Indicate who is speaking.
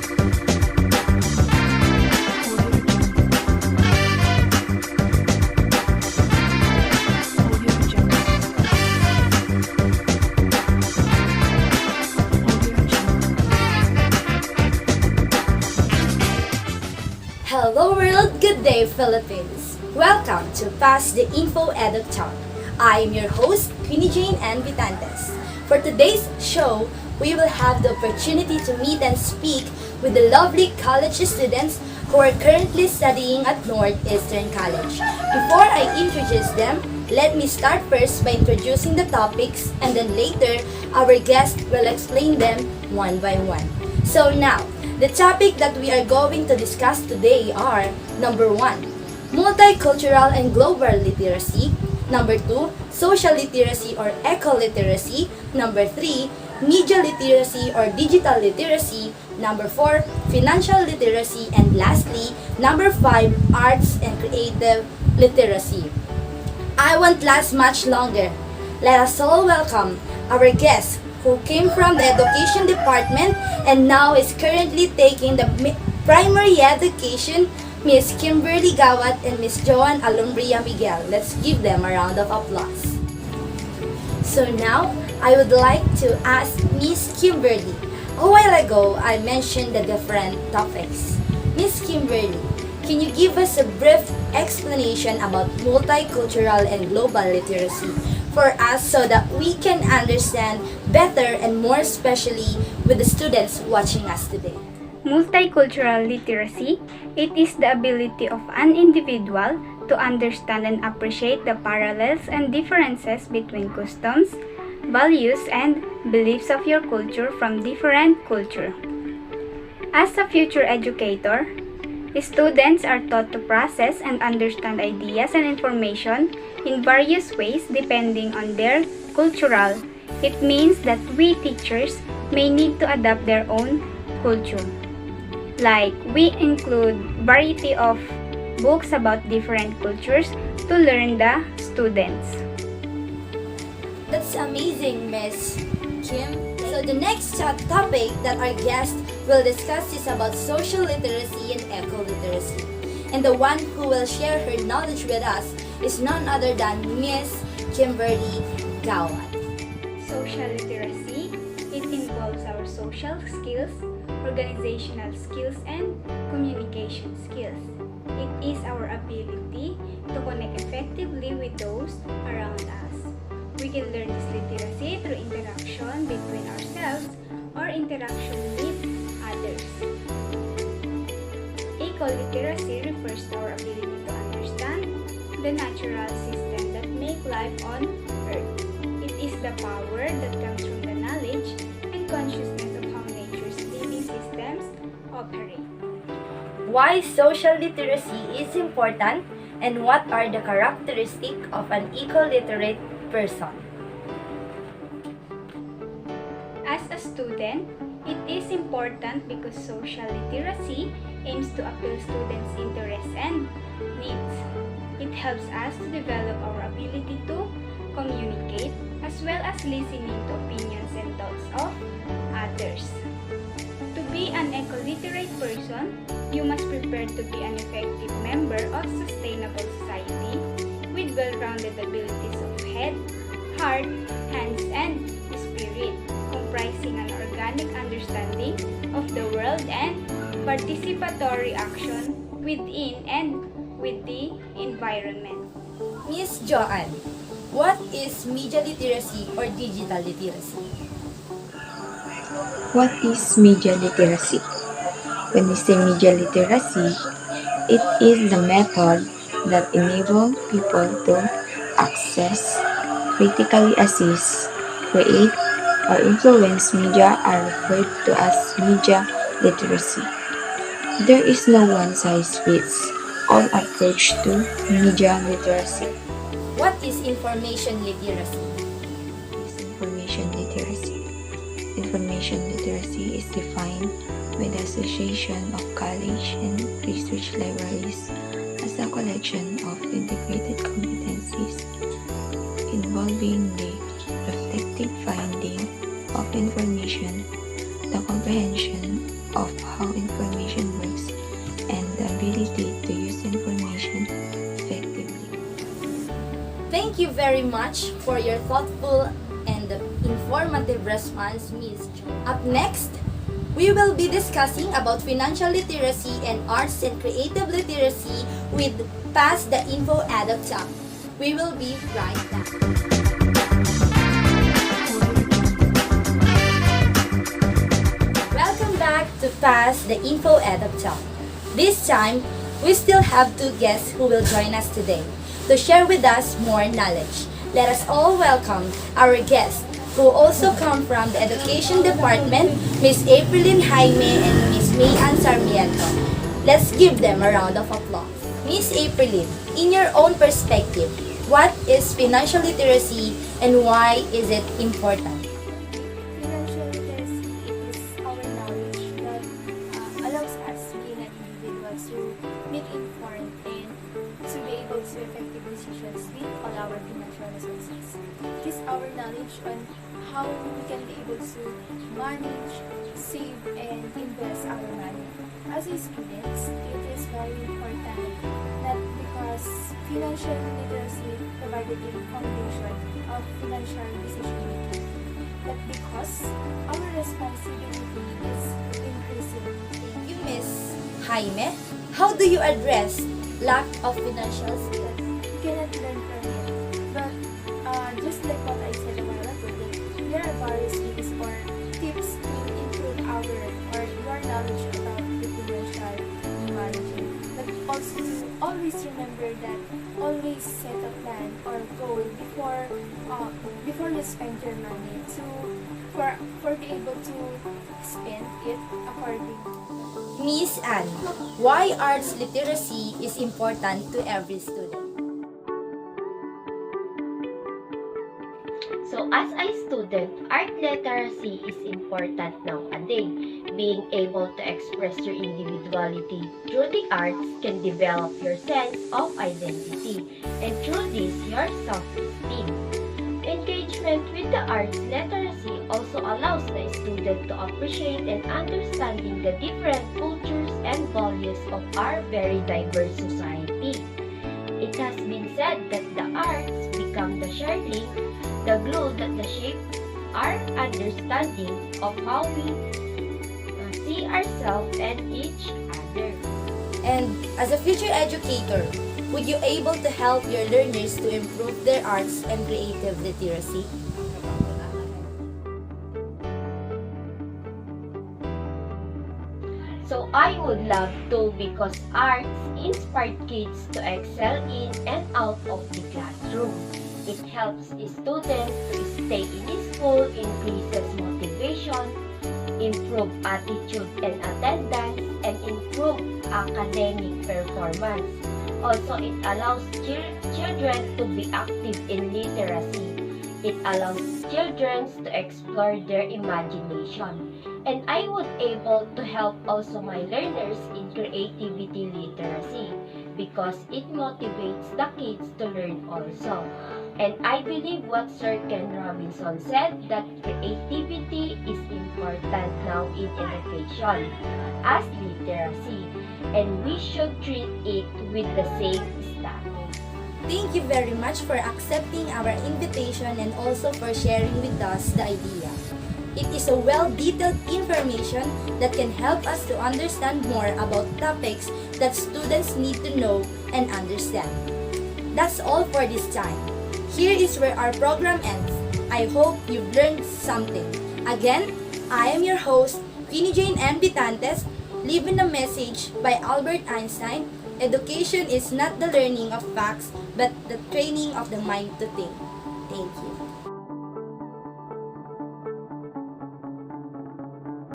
Speaker 1: Hello world, good day Philippines! Welcome to Pass the Info Eductalk. I am your host, Queenie Jane and Vitantes. For today's show, we will have the opportunity to meet and speak with the lovely college students who are currently studying at Northeastern College. Before I introduce them, let me start first by introducing the topics and then later our guest will explain them one by one. So now, the topic that we are going to discuss today are number 1, multicultural and global literacy, number 2, social literacy or eco-literacy, number 3, media literacy or digital literacy, number 4, financial literacy, and lastly, number 5, arts and creative literacy. I won't last much longer. Let us all welcome our guest who came from the education department and now is currently taking the primary education, Miss Kimberly Gawat and Miss Joan Alumbria Miguel. Let's give them a round of applause. So now, I would like to ask Miss Kimberly. A while ago, I mentioned the different topics. Miss Kimberly, can you give us a brief explanation about multicultural and global literacy for us so that we can understand better and more especially with the students watching us today?
Speaker 2: Multicultural literacy, it is the ability of an individual to understand and appreciate the parallels and differences between customs, values, and beliefs of your culture from different cultures. As a future educator, students are taught to process and understand ideas and information in various ways depending on their cultural. It means that we teachers may need to adapt their own culture. Like, we include variety of books about different cultures to learn the students.
Speaker 1: That's amazing, Miss Kim. So the next topic that our guest will discuss is about social literacy and eco-literacy. And the one who will share her knowledge with us is none other than Miss Kimberly Gawat.
Speaker 2: Social literacy, it involves our social skills, organizational skills, and communication skills. It is our ability to connect effectively with those around us. We can learn this literacy through interaction between ourselves or interaction with others. Eco-literacy refers to our ability to understand the natural system that make life on Earth. It is the power that comes from the knowledge and consciousness of how nature's living systems operate.
Speaker 1: Why social literacy is important and what are the characteristics of an eco-literate person?
Speaker 2: As a student, it is important because social literacy aims to appeal students' interests and needs. It helps us to develop our ability to communicate as well as listening to opinions and thoughts of others. To be an eco-literate person, you must prepare to be an effective member of sustainable society with well-rounded abilities of head, heart, hands, and spirit, comprising an organic understanding of the world and participatory action within and with the environment.
Speaker 1: Miss Joanne, what is media literacy or digital literacy?
Speaker 3: What is media literacy? When we say media literacy, it is the method that enables people to access, critically assess, create, or influence media are referred to as media literacy. There is no one-size-fits-all approach to media literacy.
Speaker 1: What is information literacy?
Speaker 3: Information literacy. Information literacy is defined by the Association of College and Research Libraries as a collection of integrated competencies involving the reflective finding of information, the comprehension of how
Speaker 1: very much for your thoughtful and informative response, Ms. Jo. Up next, we will be discussing about financial literacy and arts and creative literacy with Pass the Info Eductalk. We will be right back. Welcome back to Pass the Info Eductalk. This time, we still have two guests who will join us today to share with us more knowledge. Let us all welcome our guests who also come from the Education Department, Ms. Aprilyn Jaime and Ms. Mayan Sarmiento. Let's give them a round of applause. Ms. Aprilyn, in your own perspective, what is financial literacy and why is it important?
Speaker 4: Financial literacy is our knowledge that allows us, being an individual, to make informed and to be able to effective decisions with all our financial resources. It is our knowledge on how we can be able to manage, save, and invest our money. As a student, it is very important that because financial literacy provided a foundation of financial decision making, but because our responsibility is increasing.
Speaker 1: Thank you, Ms. Jaime. How do you address lack of financial skills?
Speaker 4: You cannot learn from it. But just like what I said a while ago, there are various ways or tips to improve our or your knowledge about the financial managing. But also to always remember that always set a plan or goal before you spend your money for be able to spend it accordingly.
Speaker 1: Miss Anne, why arts literacy is important to every student?
Speaker 5: So as a student, art literacy is important nowadays. Being able to express your individuality through the arts can develop your sense of identity and through this your self-esteem. Engagement with the arts literacy also allows the student to appreciate and understanding the different cultures and values of our very diverse society. It has been said that the arts become the shared link, the glue that shapes our understanding of how we see ourselves and each other.
Speaker 1: And as a future educator, would you able to help your learners to improve their arts and creative literacy?
Speaker 5: So I would love to because arts inspire kids to excel in and out of the classroom. It helps students to stay in school, increases motivation, improve attitude and attendance, and improve academic performance. Also, it allows children to be active in literacy. It allows children to explore their imagination. And I would able to help also my learners in creativity literacy because it motivates the kids to learn also. And I believe what Sir Ken Robinson said that creativity is important now in education as literacy and we should treat it with the same status.
Speaker 1: Thank you very much for accepting our invitation and also for sharing with us the idea. It is a well-detailed information that can help us to understand more about topics that students need to know and understand. That's all for this time. Here is where our program ends. I hope you've learned something. Again, I am your host, Queenie Jane M. Bitantes, leaving a message by Albert Einstein. Education is not the learning of facts, but the training of the mind to think. Thank you.